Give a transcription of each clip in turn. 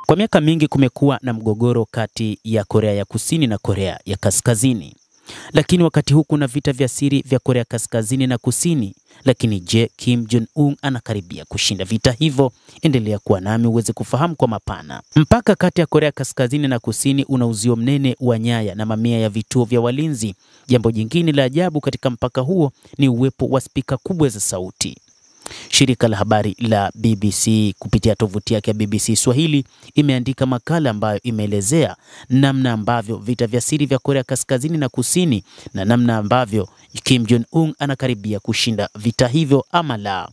Kwa miaka mingi kumekuwa na mgogoro kati ya Korea ya Kusini na Korea ya Kaskazini. Lakini wakati huu kuna vita vya siri vya Korea Kaskazini na Kusini. Lakini je, Kim Jong-un anakaribia kushinda vita hivyo? Endelea kuwa nami uweze kufahamu kwa mapana. Mpaka kati ya Korea Kaskazini na Kusini una uzio mnene wa nyaya na mamia ya vituo vya walinzi. Jambo jingine la ajabu katika mpaka huo ni uwepo wa spika kubwa za sauti. Shirika la habari la BBC kupitia tovuti yake ya BBC Swahili imeandika makala ambayo imeelezea namna ambavyo vita vya siri vya Korea Kaskazini na Kusini na namna ambavyo Kim Jong-un anakaribia kushinda vita hivyo ama la.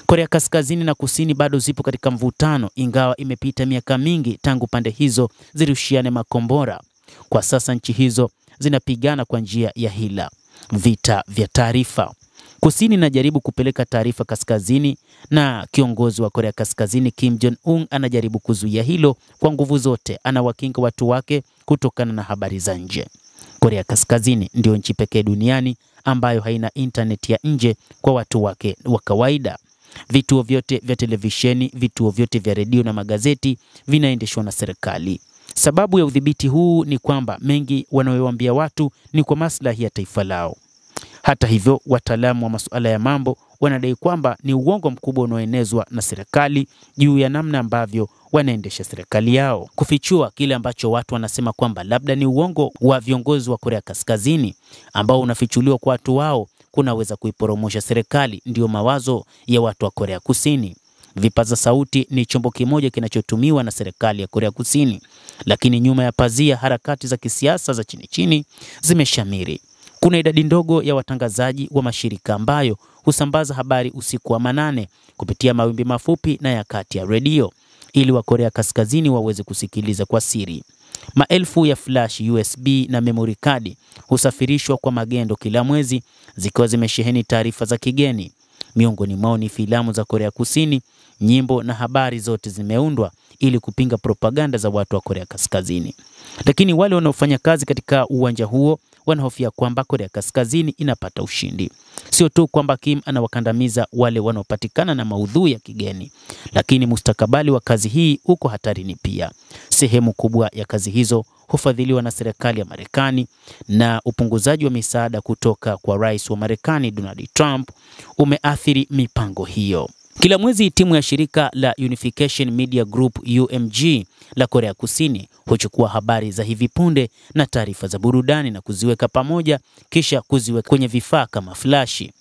Korea Kaskazini na Kusini bado zipo katika mvutano, ingawa imepita miaka mingi tangu pande hizo zirushiane makombora. Kwa sasa nchi hizo zinapigana kwa njia ya hila, vita vya taarifa. Kusini inajaribu kupeleka taarifa Kaskazini na kiongozi wa Korea Kaskazini Kim Jong-un anajaribu kuzuia hilo kwa nguvu zote. Anawakinga watu wake kutokana na habari za nje. Korea Kaskazini ndio nchi pekee duniani ambayo haina internet ya nje kwa watu wake wa kawaida. Vituo vyote vya televisheni, vituo vyote vya redio na magazeti vinaendeshwa na serikali. Sababu ya udhibiti huu ni kwamba mengi wanaowaambia watu ni kwa maslahi ya taifa lao. Hata hivyo, wataalamu wa masuala ya mambo wanadai kwamba ni uongo mkubwa unaoenezwa na serikali juu ya namna ambavyo wanaendesha serikali yao. Kufichua kile ambacho watu wanasema kwamba labda ni uongo wa viongozi wa Korea Kaskazini ambao unafichuliwa kwa watu wao kunaweza kuiporomosha serikali, ndio mawazo ya watu wa Korea Kusini. Vipaza sauti ni chombo kimoja kinachotumiwa na serikali ya Korea Kusini, lakini nyuma ya pazia harakati za kisiasa za chini chini zimeshamiri. Kuna idadi ndogo ya watangazaji wa mashirika ambayo husambaza habari usiku wa manane kupitia mawimbi mafupi na ya kati ya redio ili wa Korea Kaskazini waweze kusikiliza kwa siri. Maelfu ya flash USB na memory card husafirishwa kwa magendo kila mwezi zikiwa zimesheheni taarifa za kigeni. Miongoni mwao ni filamu za Korea Kusini, nyimbo na habari zote zimeundwa ili kupinga propaganda za watu wa Korea Kaskazini. Lakini wale wanaofanya kazi katika uwanja huo wanahofia kwamba Korea Kaskazini inapata ushindi. Sio tu kwamba Kim anawakandamiza wale wanaopatikana na maudhui ya kigeni, lakini mustakabali wa kazi hii uko hatarini pia. Sehemu kubwa ya kazi hizo hufadhiliwa na serikali ya Marekani na upunguzaji wa misaada kutoka kwa Rais wa Marekani Donald Trump umeathiri mipango hiyo. Kila mwezi timu ya shirika la Unification Media Group UMG la Korea Kusini huchukua habari za hivi punde na taarifa za burudani na kuziweka pamoja kisha kuziweka kwenye vifaa kama flashi.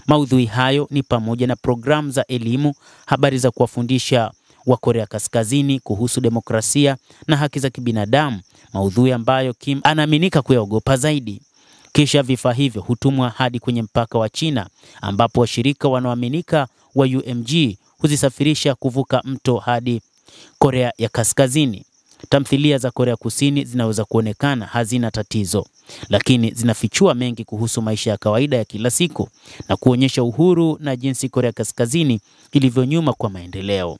Maudhui hayo ni pamoja na programu za elimu, habari za kuwafundisha wa Korea Kaskazini kuhusu demokrasia na haki za kibinadamu, maudhui ambayo Kim anaaminika kuyaogopa zaidi. Kisha vifaa hivyo hutumwa hadi kwenye mpaka wa China ambapo washirika wanaoaminika wa UMG huzisafirisha kuvuka mto hadi Korea ya Kaskazini. Tamthilia za Korea Kusini zinaweza kuonekana hazina tatizo, lakini zinafichua mengi kuhusu maisha ya kawaida ya kila siku na kuonyesha uhuru na jinsi Korea Kaskazini ilivyonyuma kwa maendeleo.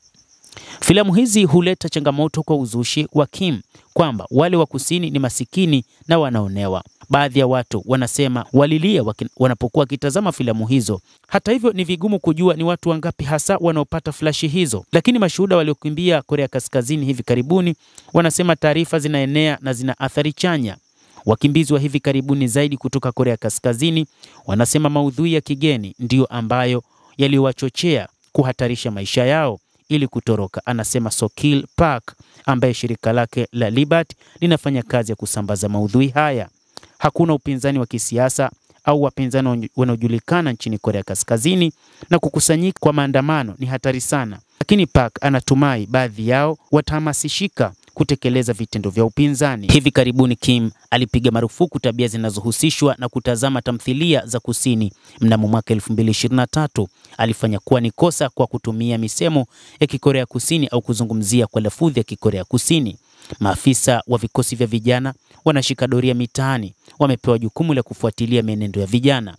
Filamu hizi huleta changamoto kwa uzushi wa Kim kwamba wale wa Kusini ni masikini na wanaonewa. Baadhi ya watu wanasema walilia wanapokuwa kitazama filamu hizo. Hata hivyo ni vigumu kujua ni watu wangapi hasa wanaopata flashi hizo. Lakini mashuhuda waliokimbia Korea Kaskazini hivi karibuni wanasema taarifa zinaenea na zina athari chanya. Wakimbizi wa hivi karibuni zaidi kutoka Korea Kaskazini wanasema maudhui ya kigeni ndiyo ambayo yaliwachochea kuhatarisha maisha yao ili kutoroka, anasema Sokil Park ambaye shirika lake la Liberty linafanya kazi ya kusambaza maudhui haya. Hakuna upinzani wa kisiasa au wapinzani wanaojulikana nchini Korea Kaskazini na kukusanyika kwa maandamano ni hatari sana. Lakini Park anatumai baadhi yao watahamasishika kutekeleza vitendo vya upinzani. Hivi karibuni Kim alipiga marufuku tabia zinazohusishwa na kutazama tamthilia za Kusini. Mnamo mwaka 2023 alifanya kuwa ni kosa kwa kutumia misemo ya Kikorea Kusini au kuzungumzia kwa lafudhi ya Kikorea Kusini. Maafisa wa vikosi vya vijana wanashika doria mitaani wamepewa jukumu la kufuatilia mienendo ya vijana.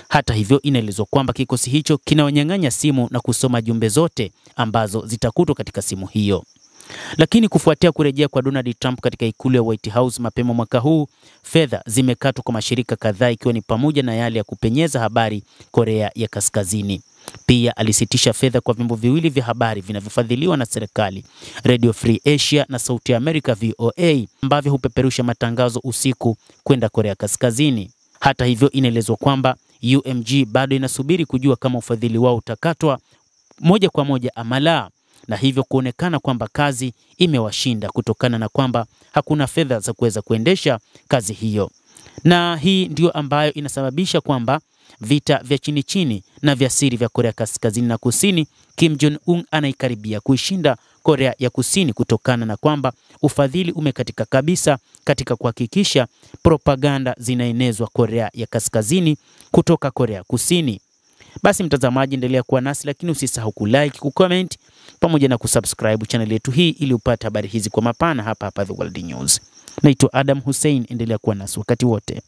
Hata hivyo inaelezwa kwamba kikosi hicho kinawanyang'anya simu na kusoma jumbe zote ambazo zitakutwa katika simu hiyo. Lakini kufuatia kurejea kwa Donald Trump katika ikulu ya White House mapema mwaka huu, fedha zimekatwa kwa mashirika kadhaa ikiwa ni pamoja na yale ya kupenyeza habari Korea ya Kaskazini. Pia alisitisha fedha kwa vyombo viwili vya habari vinavyofadhiliwa na serikali, Radio Free Asia na Sauti ya Amerika VOA, ambavyo hupeperusha matangazo usiku kwenda Korea Kaskazini. Hata hivyo, inaelezwa kwamba UMG bado inasubiri kujua kama ufadhili wao utakatwa moja kwa moja ama la, na hivyo kuonekana kwamba kazi imewashinda kutokana na kwamba hakuna fedha za kuweza kuendesha kazi hiyo. Na hii ndio ambayo inasababisha kwamba vita vya chini chini na vya siri vya Korea Kaskazini na Kusini, Kim Jong-un anaikaribia kuishinda Korea ya Kusini kutokana na kwamba ufadhili umekatika kabisa katika kuhakikisha propaganda zinaenezwa Korea ya Kaskazini kutoka Korea Kusini. Basi mtazamaji, endelea kuwa nasi, lakini usisahau kulike, kucomment pamoja na kusubscribe channel yetu hii ili upate habari hizi kwa mapana hapa The World News. Naitwa Adam Hussein, endelea kuwa nasi wakati wote.